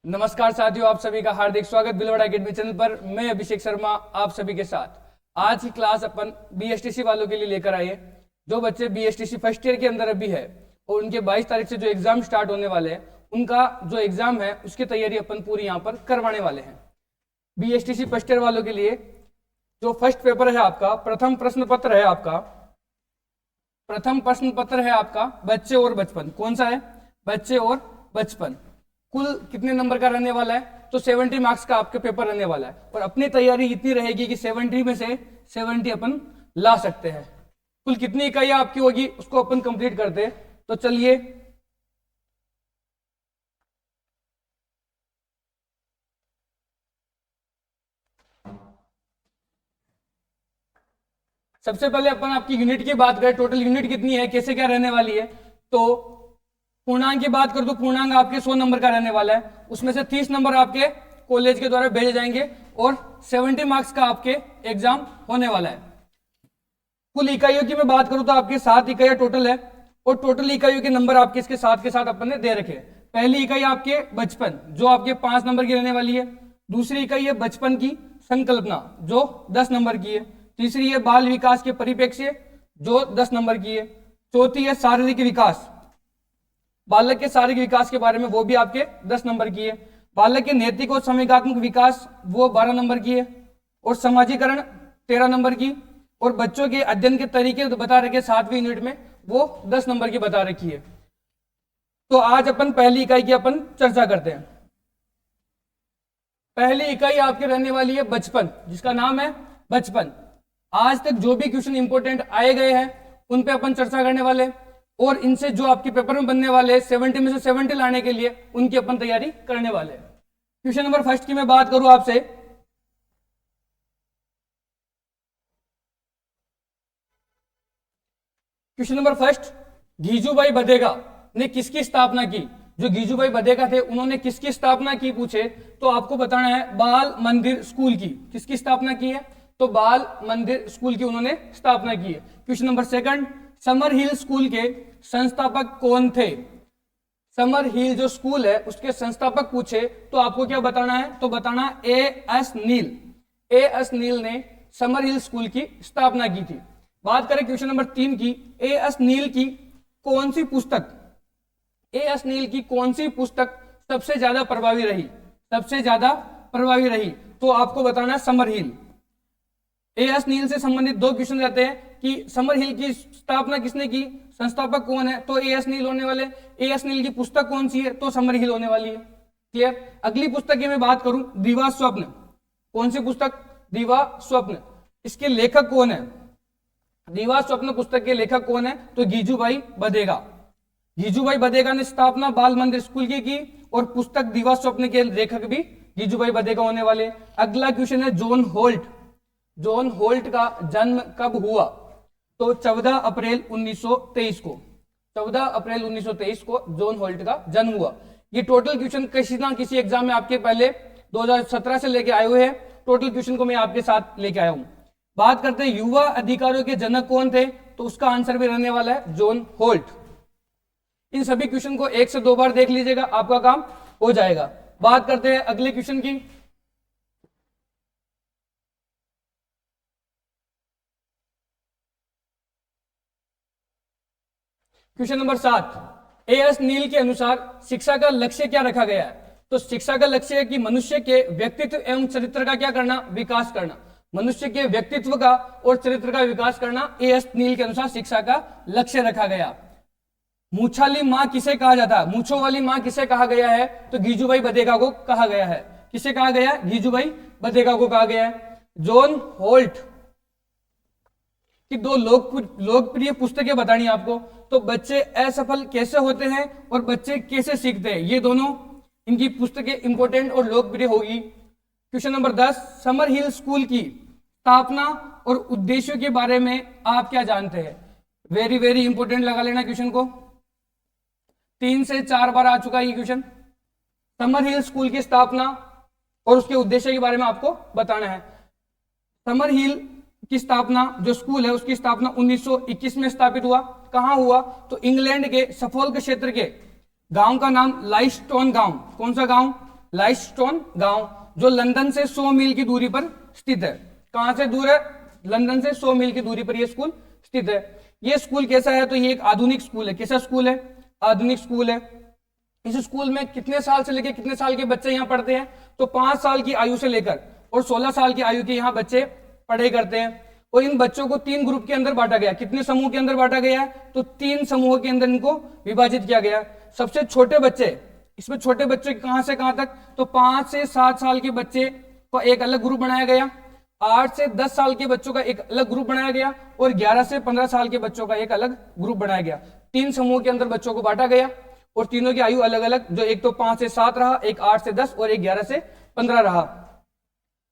नमस्कार साथियों, आप सभी का हार्दिक स्वागत भिलवाड़ा अकेडमी चैनल पर। मैं अभिषेक शर्मा आप सभी के साथ आज की क्लास अपन बीएसटीसी वालों के लिए लेकर आए हैं। जो बच्चे बीएसटीसी फर्स्ट ईयर के अंदर अभी है और उनके 22 तारीख से जो एग्जाम स्टार्ट होने वाले हैं, उनका जो एग्जाम है उसकी तैयारी अपन पूरी यहाँ पर करवाने वाले हैं। बीएसटीसी फर्स्ट ईयर वालों के लिए जो फर्स्ट पेपर है आपका, प्रथम प्रश्न पत्र है आपका बच्चे और बचपन। कौन सा है? बच्चे और बचपन। कुल कितने नंबर का रहने वाला है? तो 70 मार्क्स का आपके पेपर रहने वाला है और अपनी तैयारी इतनी रहेगी कि 70 में से 70 अपन ला सकते हैं। कुल कितनी इकाइयां आपकी होगी उसको अपन कंप्लीट करते हैं। तो चलिए सबसे पहले अपन आपकी यूनिट की बात करें, टोटल यूनिट कितनी है, कैसे क्या रहने वाली है। तो पूर्णांक की बात कर दो, पूर्णांक आपके 100 नंबर का रहने वाला है। उसमें से 30 नंबर आपके कॉलेज के द्वारा भेजे जाएंगे और 70 मार्क्स का आपके एग्जाम होने वाला है। कुल इकाइयों की मैं बात करूं तो आपके 7 इकाइयां टोटल है और टोटल इकाइयों के नंबर आपके इसके साथ के साथ अपन ने दे रखे। पहली इकाई आपके बचपन जो आपके 5 नंबर की रहने वाली है। दूसरी इकाई है बचपन की संकल्पना जो 10 नंबर की है। तीसरी है बाल विकास के परिप्रेक्ष्य जो 10 नंबर की है। चौथी है शारीरिक विकास, बालक के शारीरिक विकास के बारे में, वो भी आपके 10 नंबर की है। बालक के नैतिक और संवेगात्मक विकास वो 12 नंबर की है और समाजीकरण 13 नंबर की। और बच्चों के अध्ययन के तरीके बता रखे 7वीं यूनिट में, वो 10 नंबर की बता रखी है। तो आज अपन पहली इकाई की अपन चर्चा करते हैं। पहली इकाई आपके रहने वाली है बचपन, जिसका नाम है बचपन। आज तक जो भी क्वेश्चन इंपोर्टेंट आए गए हैं उन पे अपन चर्चा करने वाले हैं और इनसे जो आपके पेपर में बनने वाले 70 में से 70 लाने के लिए उनकी अपन तैयारी करने वाले हैं। क्वेश्चन नंबर फर्स्ट की मैं बात करूं आपसे, क्वेश्चन नंबर फर्स्ट, गीजूभाई बधेगा ने किसकी स्थापना की? जो गीजूभाई बधेगा थे उन्होंने किसकी स्थापना की पूछे तो आपको बताना है बाल मंदिर स्कूल की। किसकी स्थापना की है? तो बाल मंदिर स्कूल की उन्होंने स्थापना की है। क्वेश्चन नंबर सेकंड, समर हिल स्कूल के संस्थापक कौन थे? समर हिल जो स्कूल है उसके संस्थापक पूछे तो आपको क्या बताना है? तो बताना एएस नील। एएस नील ने समर हिल स्कूल की स्थापना की थी। बात करें क्वेश्चन नंबर 3 की, एएस नील की कौन सी पुस्तक, एएस नील की कौन सी पुस्तक सबसे ज्यादा प्रभावी रही? सबसे ज्यादा प्रभावी रही तो आपको बताना है समर हिल। एएस नील से संबंधित 2 क्वेश्चन रहते हैं कि समर हिल की स्थापना किसने की, संस्थापक कौन है, तो एएस नील होने वाले। एएस नील की पुस्तक कौन सी है, तो समर हिल होने वाली है। क्लियर? अगली पुस्तक की मैं बात करूं, दीवा स्वप्न। कौन सी पुस्तक? दीवा स्वप्न। इसके लेखक कौन है? दीवा स्वप्न पुस्तक के लेखक कौन है? तो गीजूभाई बधेगा। गीजूभाई बधेगा ने स्थापना बाल मंदिर स्कूल की और पुस्तक दीवा स्वप्न के लेखक भी गीजूभाई बधेगा होने वाले। अगला क्वेश्चन है जॉन होल्ट। जॉन होल्ट का जन्म कब हुआ? तो 14 अप्रैल 1923 को, 14 अप्रैल 1923 को जॉन होल्ट का जन्म हुआ। ये टोटल क्वेश्चन किसी ना किसी एग्जाम में आपके पहले 2017 से लेके आए हुए हैं। टोटल क्वेश्चन को मैं आपके साथ लेके आया हूं। बात करते हैं युवा अधिकारों के जनक कौन थे, तो उसका आंसर भी रहने वाला है जॉन होल्ट। इन सभी क्वेश्चन को 1 से 2 बार देख लीजिएगा, आपका काम हो जाएगा। बात करते हैं अगले क्वेश्चन की। क्वेश्चन नंबर 7, एएस नील के अनुसार शिक्षा का लक्ष्य क्या रखा गया है? तो शिक्षा का लक्ष्य है कि मनुष्य के व्यक्तित्व एवं चरित्र का क्या करना? विकास करना। मनुष्य के व्यक्तित्व का और चरित्र का विकास करना एएस नील के अनुसार शिक्षा का लक्ष्य रखा गया। मूछाली मां किसे कहा जाता है? मूछों वाली मां किसे कहा गया है? तो गीजूभाई बधेगा को कहा गया है। किसे कहा गया है? गीजूभाई बधेगा को कहा गया है। जॉन होल्ट की 2 लोकप्रिय पुस्तकें बतानी आपको। तो बच्चे असफल कैसे होते हैं और बच्चे कैसे सीखते हैं, ये दोनों इनकी पुस्तकें इंपॉर्टेंट और लोकप्रिय होगी। क्वेश्चन नंबर 10, समर हिल स्कूल की स्थापना और उद्देश्यों के बारे में आप क्या जानते हैं? वेरी वेरी इंपॉर्टेंट लगा लेना क्वेश्चन को, 3 से 4 बार आ चुका है ये क्वेश्चन। समर हिल स्कूल की स्थापना और उसके उद्देश्य के बारे में आपको बताना है। समर हिल की स्थापना जो स्कूल है उसकी स्थापना 1921 में स्थापित हुआ। कहां हुआ? तो इंग्लैंड के सफोल्क क्षेत्र के गांव का नाम लाइस्टोन गांव। कौन सा गांव? लाइटस्टोन गांव, जो लंदन से 100 मील की दूरी पर स्थित है। कहां से दूर है? लंदन से 100 मील की दूरी पर यह स्कूल स्थित है। यह स्कूल कैसा है? तो ये एक आधुनिक स्कूल है। कैसा स्कूल है? आधुनिक स्कूल है। इस स्कूल में कितने साल से लेकर कितने साल के बच्चे यहाँ पढ़ते हैं? तो 5 साल की आयु से लेकर और 16 साल की आयु के यहाँ बच्चे पढ़ाई करते हैं। और इन बच्चों को 3 ग्रुप के अंदर बांटा गया। कितने समूह के अंदर बांटा गया है? तो 3 समूह के अंदर इनको विभाजित किया गया। सबसे छोटे बच्चे, इसमें छोटे बच्चे कहां से कहां तक? तो 5 से 7 साल के बच्चे को एक अलग ग्रुप बनाया गया, 8 से 10 साल के बच्चों का एक अलग ग्रुप बनाया गया और 11 से 15 साल के बच्चों का एक अलग ग्रुप बनाया गया। 3 समूह के अंदर बच्चों को बांटा गया और तीनों की आयु अलग अलग, जो एक तो 5 से 7 रहा, एक 8 से 10 और एक 11 से 15 रहा।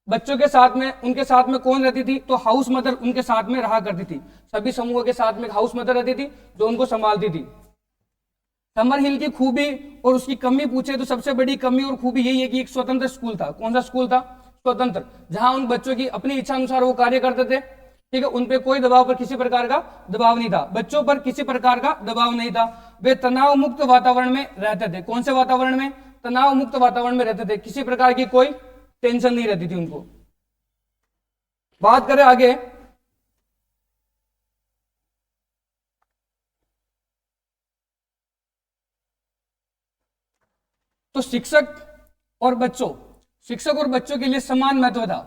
बच्चों के साथ में, उनके साथ में कौन रहती थी? तो हाउस मदर उनके साथ में रहा करती थी। सभी समूहों के साथ में हाउस मदर रहती थी जो उनको संभालती थी। समर हिल की खूबी और उसकी कमी पूछे तो सबसे बड़ी कमी और खूबी यही है कि एक स्वतंत्र स्कूल था। कौन सा स्कूल था? स्वतंत्र, जहां उन बच्चों की अपनी इच्छा अनुसार वो कार्य करते थे। ठीक है, उनपे कोई दबाव पर किसी प्रकार का दबाव नहीं था, बच्चों पर किसी प्रकार का दबाव नहीं था। वे तनाव मुक्त वातावरण में रहते थे। कौन से वातावरण में? तनाव मुक्त वातावरण में रहते थे। किसी प्रकार की कोई टेंशन नहीं रहती थी उनको। बात करें आगे, तो शिक्षक और बच्चों के लिए समान महत्व था।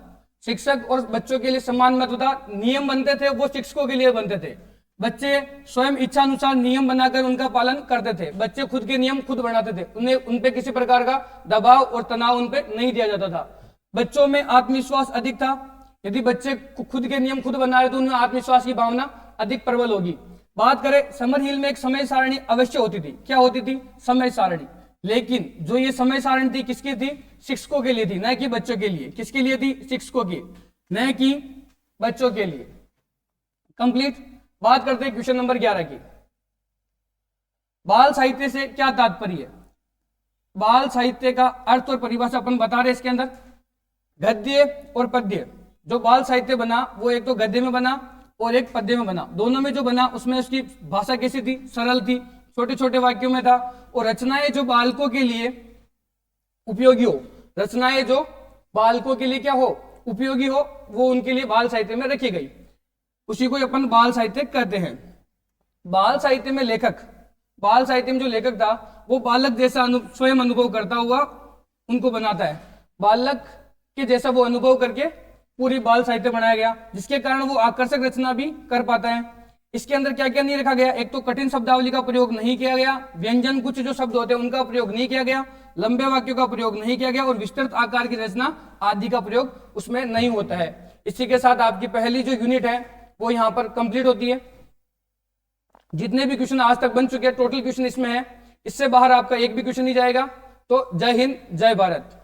शिक्षक और बच्चों के लिए समान महत्व था। नियम बनते थे वो शिक्षकों के लिए बनते थे। बच्चे स्वयं इच्छा अनुसार नियम बनाकर उनका पालन करते थे। बच्चे खुद के नियम खुद बनाते थे। उन्हें उनपे किसी प्रकार का दबाव और तनाव उनपे नहीं दिया जाता था। बच्चों में आत्मविश्वास अधिक था। यदि बच्चे खुद के नियम खुद बना रहे तो उनमें आत्मविश्वास की भावना अधिक प्रबल होगी। बात करें, समर हिल में एक समय सारणी अवश्य होती थी। क्या होती थी? समय सारणी। लेकिन जो ये समय सारणी थी किसकी थी? शिक्षकों के लिए थी, न कि बच्चों के लिए। किसके लिए थी? शिक्षकों की, न कि बच्चों के लिए। कंप्लीट। बात करते हैं क्वेश्चन नंबर 11 की। बाल साहित्य से क्या तात्पर्य? बाल साहित्य का अर्थ और परिभाषा अपन बता रहे इसके अंदर। गद्य और पद्य, जो बाल साहित्य बना वो एक तो गद्य में बना और एक पद्य में बना। दोनों में जो बना उसमें उसकी भाषा कैसी थी? सरल थी, छोटे छोटे वाक्यों में था। और रचनाएं जो बालकों के लिए उपयोगी हो, रचनाएं जो बालकों के लिए क्या हो? उपयोगी हो, वो उनके लिए बाल साहित्य में रखी गई। उसी को अपन बाल साहित्य कहते हैं। बाल साहित्य में जो लेखक था वो बालक जैसा स्वयं अनुभव करता हुआ उनको बनाता है। बालक के जैसा वो अनुभव करके पूरी बाल साहित्य बनाया गया, जिसके कारण वो आकर्षक रचना भी कर पाता है। इसके अंदर क्या क्या नहीं रखा गया? एक तो कठिन शब्दावली का प्रयोग नहीं किया गया, व्यंजन कुछ जो शब्द होते हैं उनका प्रयोग नहीं किया गया, लंबे वाक्यों का प्रयोग नहीं किया गया और विस्तृत आकार की रचना आदि का प्रयोग उसमें नहीं होता है। इसी के साथ आपकी पहली जो यूनिट है वो यहाँ पर कंप्लीट होती है। जितने भी क्वेश्चन आज तक बन चुके हैं, टोटल क्वेश्चन इसमें है, इससे बाहर आपका एक भी क्वेश्चन नहीं जाएगा। तो जय हिंद, जय भारत।